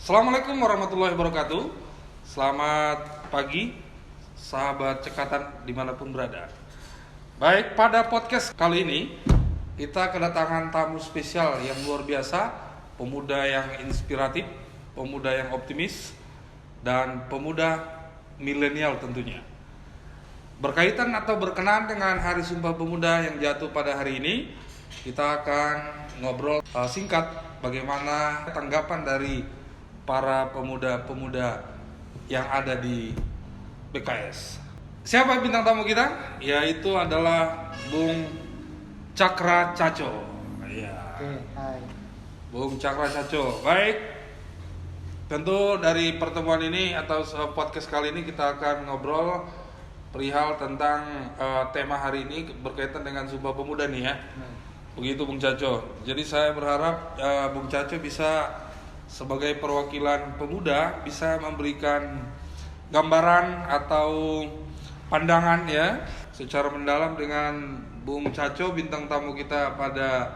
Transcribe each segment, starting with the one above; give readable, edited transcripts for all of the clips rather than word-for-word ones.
Assalamualaikum warahmatullahi wabarakatuh. Selamat pagi, sahabat cekatan dimanapun berada. Baik, pada podcast kali ini kita kedatangan tamu spesial yang luar biasa, pemuda yang inspiratif, pemuda yang optimis, dan pemuda milenial tentunya. Berkaitan atau berkenaan dengan Hari Sumpah Pemuda yang jatuh pada hari ini, kita akan ngobrol singkat bagaimana tanggapan dari para pemuda-pemuda yang ada di BKS. Siapa bintang tamu kita? Yaitu adalah Bung Cakra Caco. Ya. Oke, hai. Bung Cakra Caco. Baik. Tentu dari pertemuan ini atau podcast kali ini kita akan ngobrol perihal tentang tema hari ini berkaitan dengan Sumpah Pemuda nih ya. Begitu Bung Caco. Jadi saya berharap Bung Caco bisa sebagai perwakilan pemuda bisa memberikan gambaran atau pandangan ya secara mendalam dengan Bung Caco bintang tamu kita pada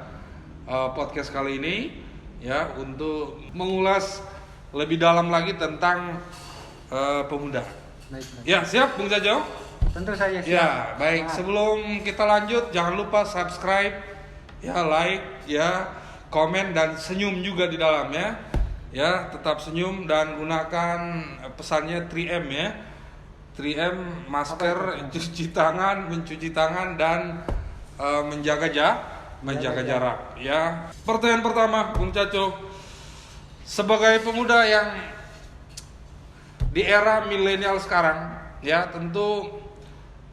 podcast kali ini ya untuk mengulas lebih dalam lagi tentang pemuda. Baik. Ya, siap Bung Caco? Tentu saja siap. Ya, baik. Nah, Sebelum kita lanjut, jangan lupa subscribe, ya, like, ya, komen dan senyum juga di dalam ya. Ya, tetap senyum dan gunakan pesannya 3M ya. 3M, masker, cuci tangan, mencuci tangan dan menjaga jarak ya. Pertanyaan pertama, Bung Caco. Sebagai pemuda yang di era milenial sekarang, ya, tentu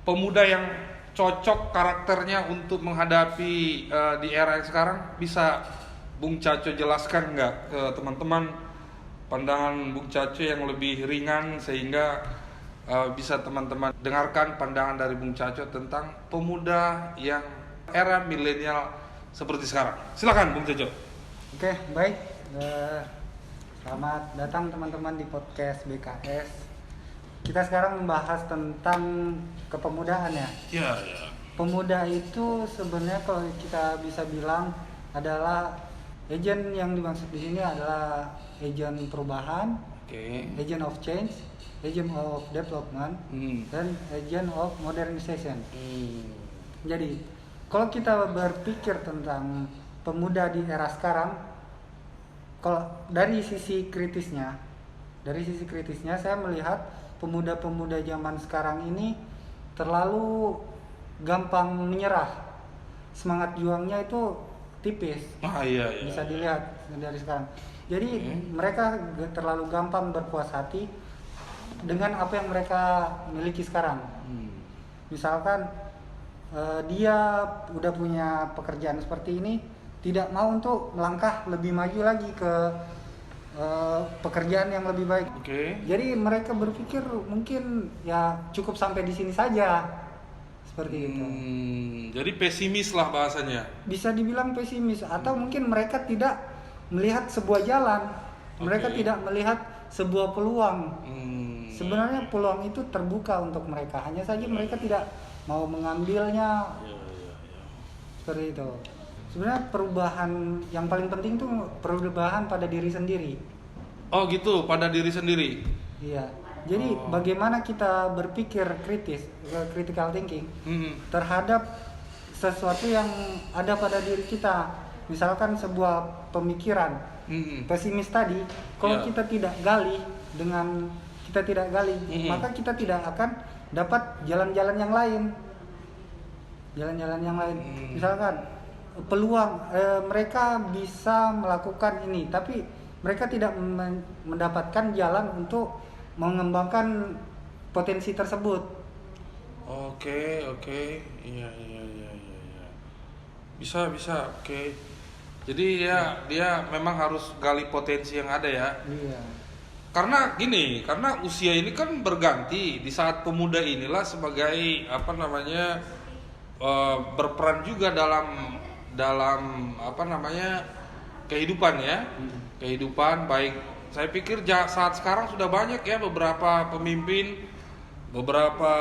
pemuda yang cocok karakternya untuk menghadapi di era yang sekarang, bisa Bung Caco jelaskan nggak ke teman-teman pandangan Bung Caco yang lebih ringan sehingga bisa teman-teman dengarkan pandangan dari Bung Caco tentang pemuda yang era milenial seperti sekarang. Silakan Bung Caco. Oke, baik. Selamat datang teman-teman di podcast BKS. Kita sekarang membahas tentang kepemudaan ya. Ya, ya. Pemuda itu sebenarnya kalau kita bisa bilang adalah agent, yang dimaksud di sini adalah agent perubahan, Oke. agent of change, agent of development, dan agent of modernization. Jadi, kalau kita berpikir tentang pemuda di era sekarang, kalau dari sisi kritisnya saya melihat pemuda-pemuda zaman sekarang ini terlalu gampang menyerah. Semangat juangnya itu tipis. Iya. Bisa dilihat dari sekarang. Jadi mereka terlalu gampang berpuas hati dengan apa yang mereka miliki sekarang. Misalkan dia udah punya pekerjaan seperti ini, tidak mau untuk melangkah lebih maju lagi ke pekerjaan yang lebih baik. Jadi mereka berpikir mungkin ya cukup sampai di sini saja. Seperti itu. Jadi pesimis lah bahasanya. Bisa dibilang pesimis, atau mungkin mereka tidak melihat sebuah jalan. Mereka tidak melihat sebuah peluang. Sebenarnya peluang itu terbuka untuk mereka, hanya saja mereka tidak mau mengambilnya. Seperti itu. Sebenarnya perubahan yang paling penting itu perubahan pada diri sendiri. Oh gitu, pada diri sendiri. Iya. Jadi bagaimana kita berpikir kritis, critical thinking terhadap sesuatu yang ada pada diri kita. Misalkan sebuah pemikiran pesimis tadi, kalau kita tidak gali, maka kita tidak akan dapat jalan-jalan yang lain. Misalkan peluang mereka bisa melakukan ini, tapi mereka tidak mendapatkan jalan untuk mengembangkan potensi tersebut. Oke. Iya. Bisa. Oke. Jadi dia memang harus gali potensi yang ada ya. Iya. Karena usia ini kan berganti. Di saat pemuda inilah sebagai berperan juga dalam kehidupan ya. Kehidupan baik. Saya pikir saat sekarang sudah banyak ya beberapa pemimpin, beberapa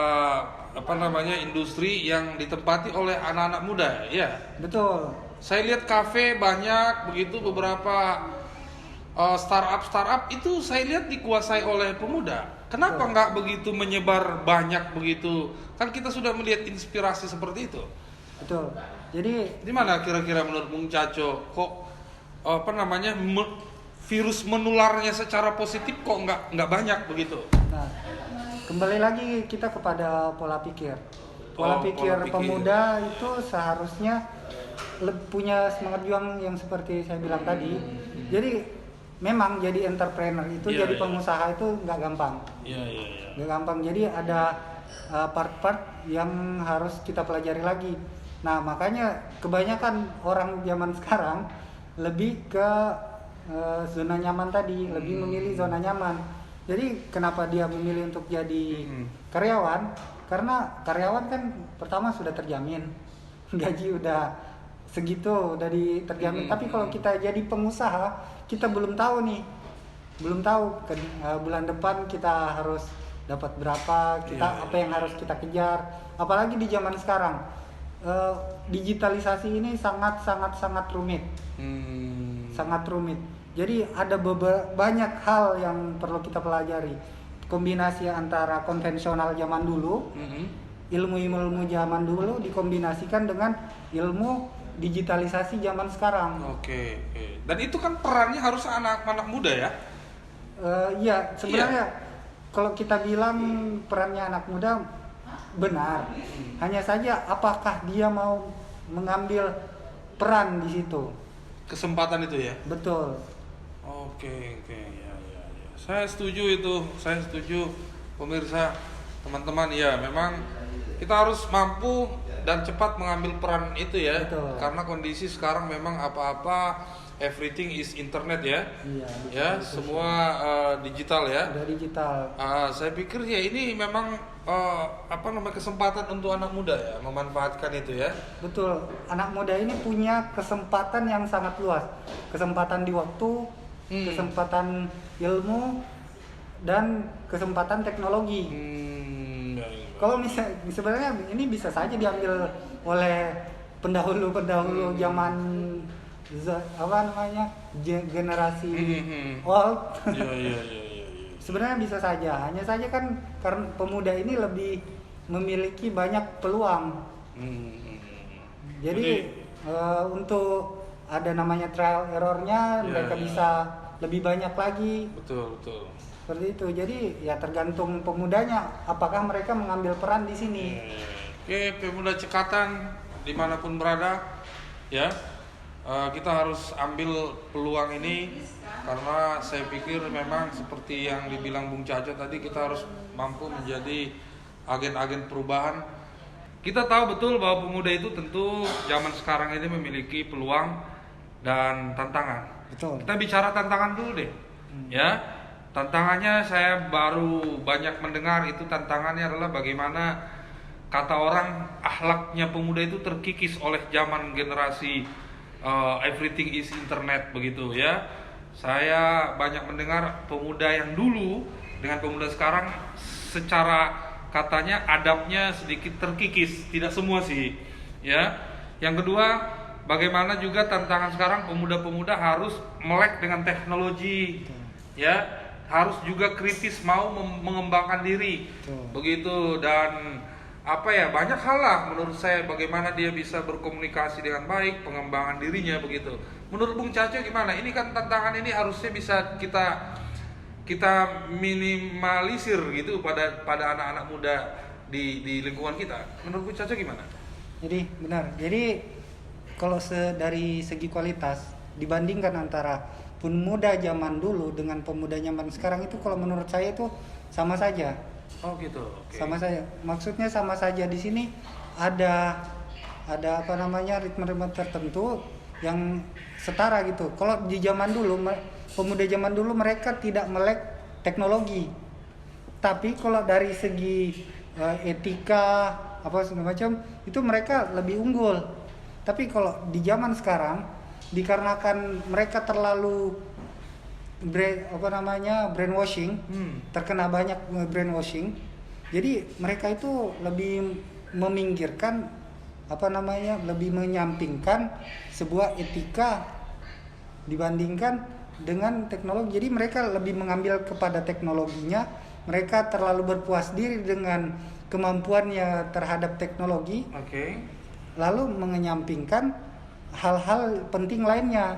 industri yang ditempati oleh anak-anak muda ya. Betul. Saya lihat kafe banyak begitu, beberapa startup itu saya lihat dikuasai oleh pemuda. Kenapa nggak begitu menyebar banyak begitu? Kan kita sudah melihat inspirasi seperti itu. Betul. Jadi di mana kira-kira menurut Bung Caco kok virus menularnya secara positif kok nggak banyak begitu? nah, kembali lagi kita kepada pola pikir. Pola pikir pola pikir. Pemuda itu seharusnya punya semangat juang yang seperti saya bilang tadi. Jadi memang jadi entrepreneur itu, jadi pengusaha itu nggak gampang. Nggak gampang. Jadi ada part-part yang harus kita pelajari lagi. Nah, makanya kebanyakan orang zaman sekarang lebih ke zona nyaman tadi, lebih memilih zona nyaman. Jadi kenapa dia memilih untuk jadi karyawan? Karena karyawan kan pertama sudah terjamin, gaji udah segitu, udah terjamin. Tapi kalau kita jadi pengusaha, kita belum tahu nih, bulan depan kita harus dapat berapa, apa yang harus kita kejar. Apalagi di zaman sekarang, digitalisasi ini sangat rumit, sangat rumit. Jadi ada banyak hal yang perlu kita pelajari. Kombinasi antara konvensional zaman dulu, ilmu-ilmu zaman dulu dikombinasikan dengan ilmu digitalisasi zaman sekarang. Oke. Dan itu kan perannya harus anak-anak muda ya? Iya, sebenarnya kalau kita bilang perannya anak muda benar. Hanya saja apakah dia mau mengambil peran di situ? Kesempatan itu ya? Betul. Oke. Ya. Saya setuju itu. Saya setuju pemirsa, teman-teman. Ya, memang kita harus mampu dan cepat mengambil peran itu ya. Betul. Karena kondisi sekarang memang apa-apa everything is internet ya. Iya, semua digital ya. Udah digital. Saya pikir ya ini memang kesempatan untuk anak muda ya, memanfaatkan itu ya. Betul. Anak muda ini punya kesempatan yang sangat luas. Kesempatan di waktu, kesempatan ilmu, dan kesempatan teknologi. Kalau sebenarnya ini bisa saja diambil oleh pendahulu zaman generasi old. Iya. Sebenarnya bisa saja, hanya saja kan karena pemuda ini lebih memiliki banyak peluang. Jadi untuk ada namanya trial errornya, mereka bisa lebih banyak lagi. Betul. Seperti itu. Jadi ya tergantung pemudanya, apakah mereka mengambil peran di sini. Oke, pemuda Cekatan dimanapun berada, ya kita harus ambil peluang ini karena saya pikir memang seperti yang dibilang Bung Caco tadi, kita harus mampu menjadi agen-agen perubahan. Kita tahu betul bahwa pemuda itu tentu zaman sekarang ini memiliki peluang dan tantangan. Betul. Kita bicara tantangan dulu deh, ya. Tantangannya saya baru banyak mendengar itu, tantangannya adalah bagaimana kata orang akhlaknya pemuda itu terkikis oleh zaman generasi everything is internet begitu ya. Saya banyak mendengar pemuda yang dulu dengan pemuda sekarang secara katanya adabnya sedikit terkikis, tidak semua sih ya. Yang kedua, bagaimana juga tantangan sekarang pemuda-pemuda harus melek dengan teknologi ya. Harus juga kritis, mau mengembangkan diri. Begitu. Dan banyak hal lah menurut saya bagaimana dia bisa berkomunikasi dengan baik, pengembangan dirinya begitu. Menurut Bung Caco gimana? Ini kan tantangan ini harusnya bisa kita minimalisir gitu pada anak-anak muda di lingkungan kita. Menurut Bung Caco gimana? Jadi benar. Jadi kalau dari segi kualitas dibandingkan antara pemuda zaman dulu dengan pemuda zaman sekarang itu, kalau menurut saya itu sama saja. Oh gitu. Okay. Sama saja. Maksudnya sama saja di sini ada ritme-ritme tertentu yang setara gitu. Kalau di zaman dulu, pemuda zaman dulu mereka tidak melek teknologi. Tapi kalau dari segi etika segala macam itu mereka lebih unggul. Tapi kalau di zaman sekarang dikarenakan mereka terlalu brainwashing, terkena banyak brainwashing, jadi mereka itu lebih meminggirkan lebih menyampingkan sebuah etika dibandingkan dengan teknologi. Jadi mereka lebih mengambil kepada teknologinya, mereka terlalu berpuas diri dengan kemampuannya terhadap teknologi, lalu mengenyampingkan hal-hal penting lainnya.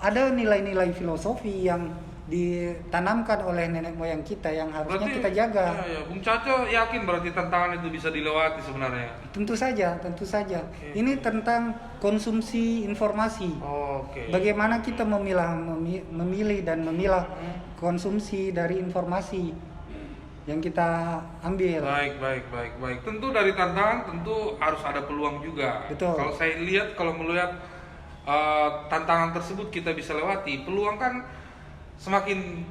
Ada nilai-nilai filosofi yang ditanamkan oleh nenek moyang kita yang harusnya berarti, kita jaga. Bung Caco yakin berarti tantangan itu bisa dilewati sebenarnya? Tentu saja. Ini tentang konsumsi informasi. Bagaimana kita memilih dan memilah konsumsi dari informasi yang kita ambil. Baik. Tentu dari tantangan tentu harus ada peluang juga. Betul. Kalau melihat tantangan tersebut kita bisa lewati, peluang kan semakin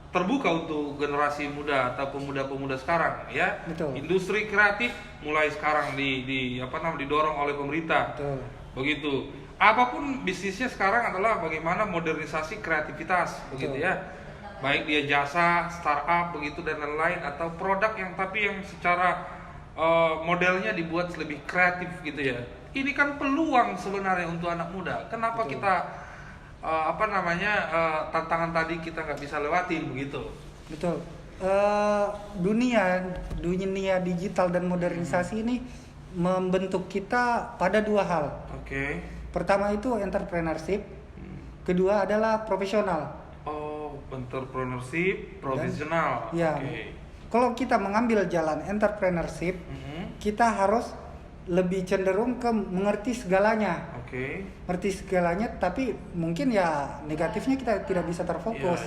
terbuka untuk generasi muda atau pemuda-pemuda sekarang, ya. Betul. Industri kreatif mulai sekarang didorong oleh pemerintah. Betul. Begitu. Apapun bisnisnya sekarang adalah bagaimana modernisasi kreativitas, begitu ya. Baik dia jasa, startup begitu dan lain-lain, atau produk yang secara modelnya dibuat lebih kreatif gitu ya. Ini kan peluang sebenarnya untuk anak muda. Kenapa kita tantangan tadi kita nggak bisa lewatin begitu? Betul. Dunia digital dan modernisasi ini membentuk kita pada dua hal. Pertama itu entrepreneurship, kedua adalah profesional. Entrepreneurship, profesional. Kalau kita mengambil jalan entrepreneurship, kita harus lebih cenderung ke mengerti segalanya. Mengerti segalanya, tapi mungkin ya negatifnya kita tidak bisa terfokus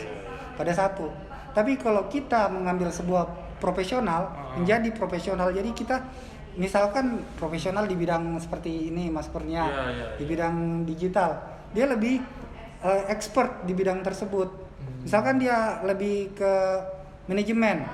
pada satu. Tapi kalau kita mengambil sebuah profesional, menjadi profesional, jadi kita misalkan profesional di bidang seperti ini Mas Kurnia, di bidang digital, dia lebih expert di bidang tersebut. Misalkan dia lebih ke manajemen,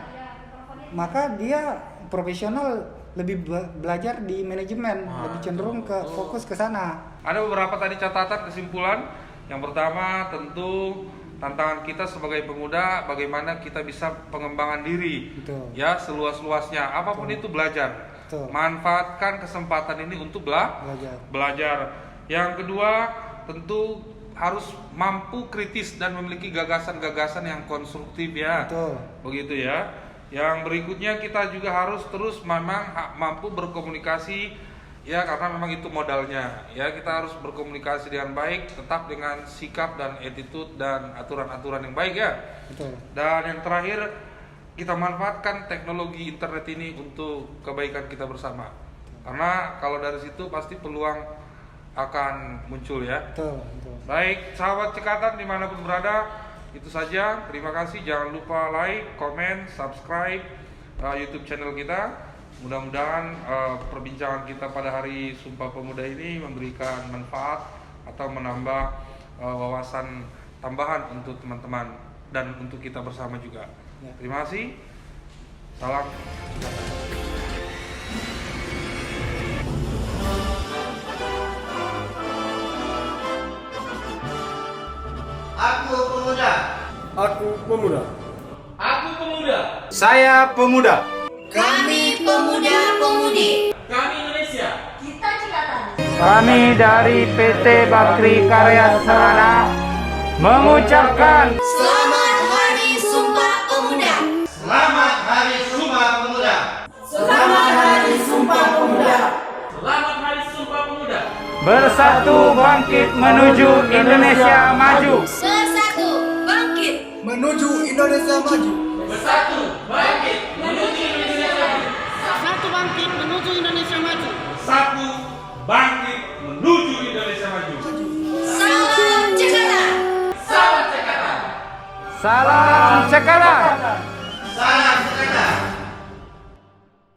maka dia profesional lebih belajar di manajemen, lebih cenderung ke fokus ke sana. Ada beberapa tadi catatan kesimpulan. Yang pertama tentu tantangan kita sebagai pemuda, bagaimana kita bisa pengembangan diri. Ya, seluas-luasnya, apapun itu belajar. Manfaatkan kesempatan ini untuk belajar. Yang kedua tentu harus mampu kritis dan memiliki gagasan-gagasan yang konstruktif ya. Begitu ya. Yang berikutnya kita juga harus terus memang mampu berkomunikasi ya, karena memang itu modalnya ya. Kita harus berkomunikasi dengan baik, tetap dengan sikap dan attitude dan aturan-aturan yang baik ya. Dan yang terakhir, kita manfaatkan teknologi internet ini untuk kebaikan kita bersama. Karena kalau dari situ pasti peluang akan muncul ya. Baik, sahabat Cekatan dimanapun berada, itu saja. Terima kasih. Jangan lupa like, comment, subscribe YouTube channel kita. Mudah-mudahan perbincangan kita pada hari Sumpah Pemuda ini memberikan manfaat atau menambah wawasan tambahan untuk teman-teman dan untuk kita bersama juga. Terima kasih. Salam. Aku pemuda. Aku pemuda. Aku pemuda. Saya pemuda. Kami pemuda-pemudi. Kami Indonesia. Kita Cikatan. Kami dari PT Bakri Karya Sarana mengucapkan Selamat Hari Sumpah Pemuda. Selamat Hari Sumpah Pemuda. Selamat Hari Sumpah Pemuda. Selamat Hari Sumpah Pemuda. bersatu bangkit menuju Indonesia maju. Bersatu bangkit Menuju Indonesia maju. Bersatu bangkit menuju Indonesia maju. Satu bangkit menuju Indonesia maju. Satu bangkit menuju Indonesia maju. Salam Jakarta. Salam Jakarta. Salam Cekatan.